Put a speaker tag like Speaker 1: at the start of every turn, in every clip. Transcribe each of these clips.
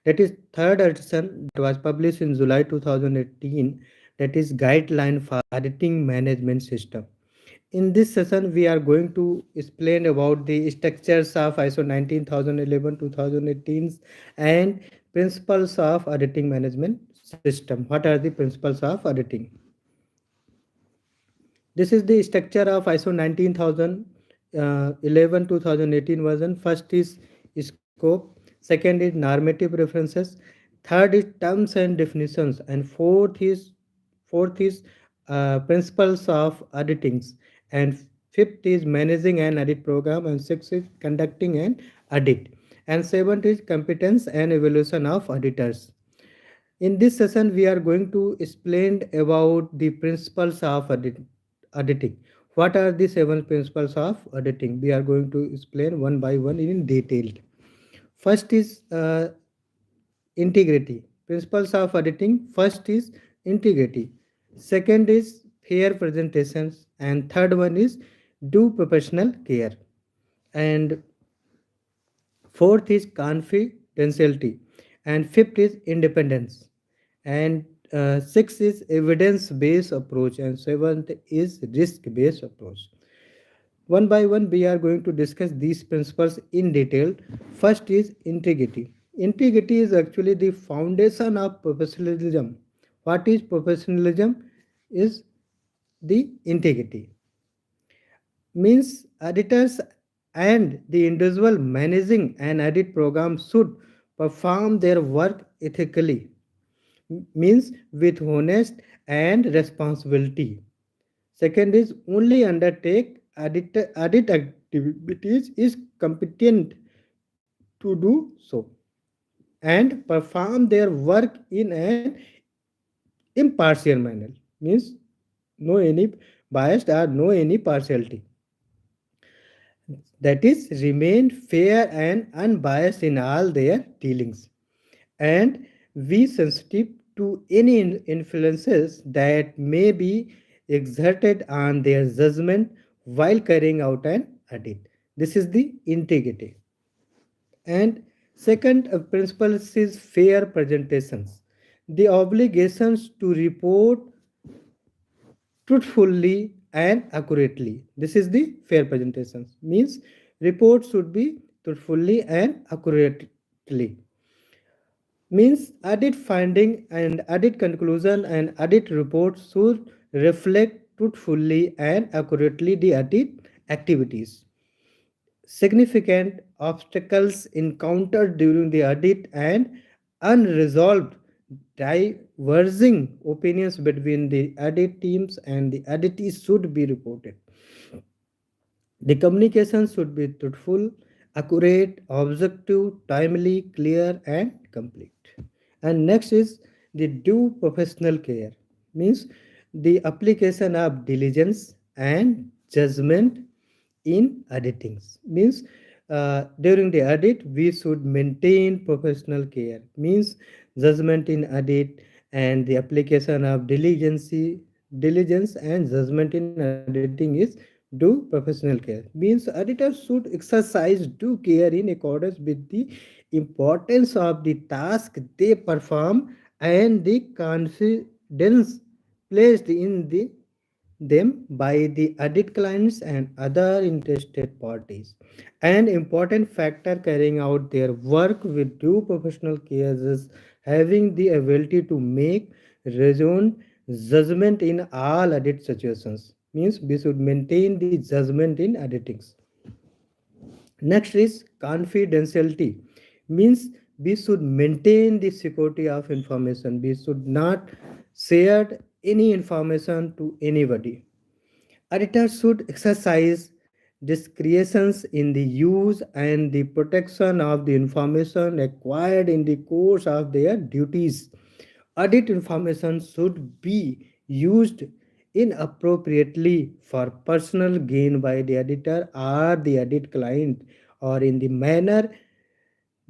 Speaker 1: That is third edition that was published in July 2018. That is Guideline for Auditing Management System. In this session, we are going to explain about the structures of ISO 19011 2018 and principles of auditing management system. What are the principles of auditing? This is the structure of ISO 19011 2018 version. First is scope, second is normative references, third is terms and definitions, and fourth is principles of auditings, and fifth is managing an audit program, and sixth is conducting an audit, and seventh is competence and evaluation of auditors. In this session, we are going to explain about the principles of auditing. What are the seven principles of auditing? We are going to explain one by one in detail. First is integrity. Principles of auditing. First is integrity. Second is fair presentations, and third one is do professional care. And fourth is confidentiality, and fifth is independence, and sixth is evidence-based approach, and seventh is risk-based approach. One by one, we are going to discuss these principles in detail. First is integrity. Integrity is actually the foundation of professionalism. What is professionalism? Is the integrity. Means editors and the individual managing an edit program should perform their work ethically, means with honest and responsibility. Second is only undertake edit activities is competent to do so, and perform their work in an impartial manner, means no any biased or no any partiality. That is remain fair and unbiased in all their dealings, and be sensitive to any influences that may be exerted on their judgment while carrying out an audit. This is the integrity. And second principle is fair presentations. The obligations to report truthfully and accurately. This is the fair presentations. Means reports should be truthfully and accurately. Means audit finding and audit conclusion and audit report should reflect truthfully and accurately the audit activities. Significant obstacles encountered during the audit and unresolved diverging opinions between the audit teams and the auditees should be reported. The communication should be truthful, accurate, objective, timely, clear, and complete. And next is the due professional care, means the application of diligence and judgment in auditing. Means during the audit we should maintain professional care, means judgment in audit and the application of diligence and judgment in auditing is do professional care, means auditors should exercise due care in accordance with the importance of the task they perform and the confidence placed in them by the audit clients and other interested parties. An important factor carrying out their work with due professional care is having the ability to make reasoned judgment in all audit situations. Means we should maintain the judgment in auditings. Next is confidentiality, means we should maintain the security of information. We should not share any information to anybody. Editors should exercise discretions in the use and the protection of the information acquired in the course of their duties. Audit information should be used inappropriately for personal gain by the editor or the audit client, or in the manner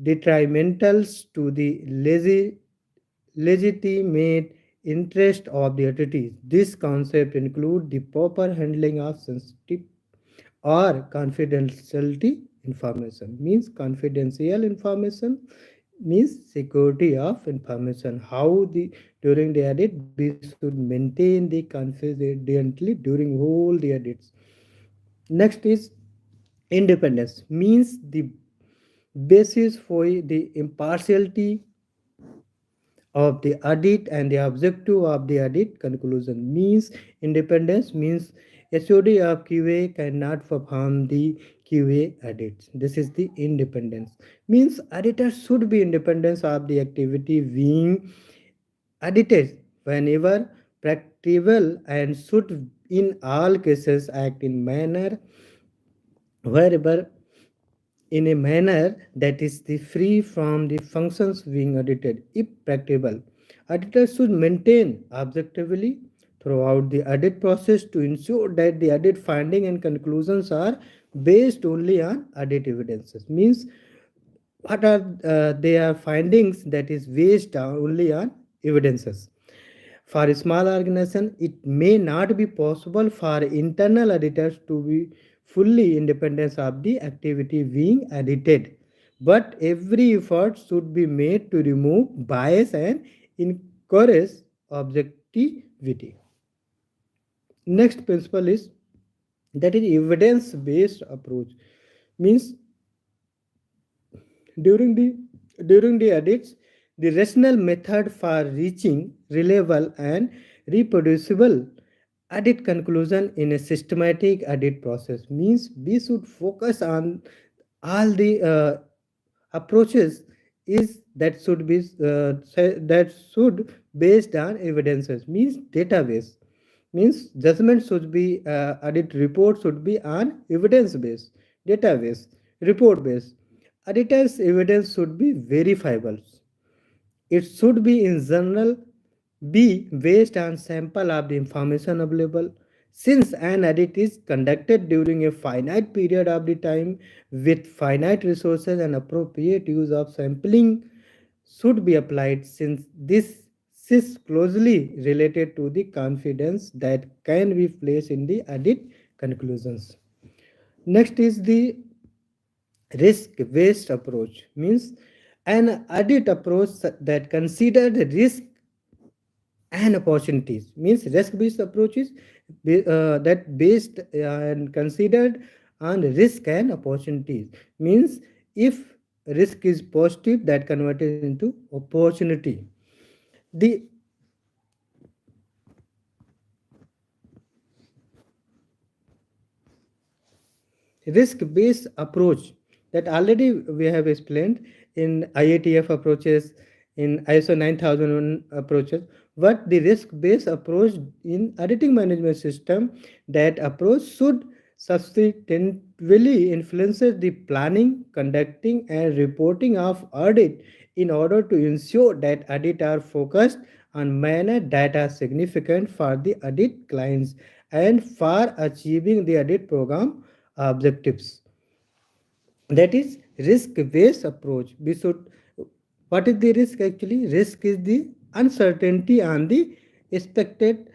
Speaker 1: detrimental to the legitimate interest of the authorities. This concept includes the proper handling of sensitive or confidentiality information, means confidential information means security of information. How the during the edit we should maintain the confidentiality during all the edits. Next is independence, means the basis for the impartiality of the audit and the objective of the audit conclusion. Means independence means HOD of QA cannot perform the QA audits. This is the independence. Means auditor should be independent of the activity being audited whenever practicable and should in all cases act in manner wherever in a manner that is the free from the functions being audited if practicable. Auditors should maintain objectively throughout the audit process to ensure that the audit finding and conclusions are based only on audit evidences. Means what are their findings that is based only on evidences. For a small organization, it may not be possible for internal auditors to be fully independent of the activity being audited. But every effort should be made to remove bias and encourage objectivity. Next principle is that is evidence-based approach. Means during the during the audits, the rational method for reaching reliable and reproducible audit conclusion in a systematic audit process. Means we should focus on all the approaches is that should be that should based on evidences. Means database. Means judgment should be audit report should be on evidence based database report based. Auditor's evidence should be verifiable. It should be in general be based on sample of the information available. Since an audit is conducted during a finite period of the time with finite resources, and appropriate use of sampling should be applied, since this is closely related to the confidence that can be placed in the audit conclusions. Next is the risk-based approach. Means an audit approach that consider the risk and opportunities. Means risk-based approaches that based and considered on risk and opportunities. Means if risk is positive, that converted into opportunity. The risk-based approach that already we have explained in IATF approaches, in ISO 9001 approaches, but the risk-based approach in auditing management system, that approach should substantially influences the planning, conducting and reporting of audit in order to ensure that audit are focused on manner that are significant for the audit clients and for achieving the audit program objectives. That is risk-based approach. We should, what is the risk actually? Risk is the uncertainty on the expected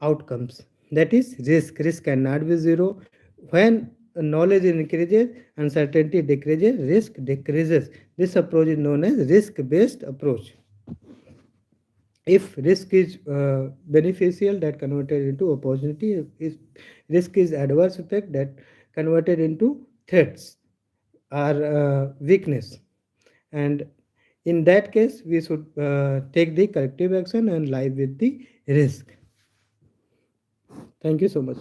Speaker 1: outcomes. That is risk. Risk cannot be zero. When knowledge increases, uncertainty decreases, risk decreases. This approach is known as risk-based approach. If risk is beneficial, that converted into opportunity. If risk is adverse effect, that converted into threats or weakness. And in that case, we should take the corrective action and live with the risk. Thank you so much.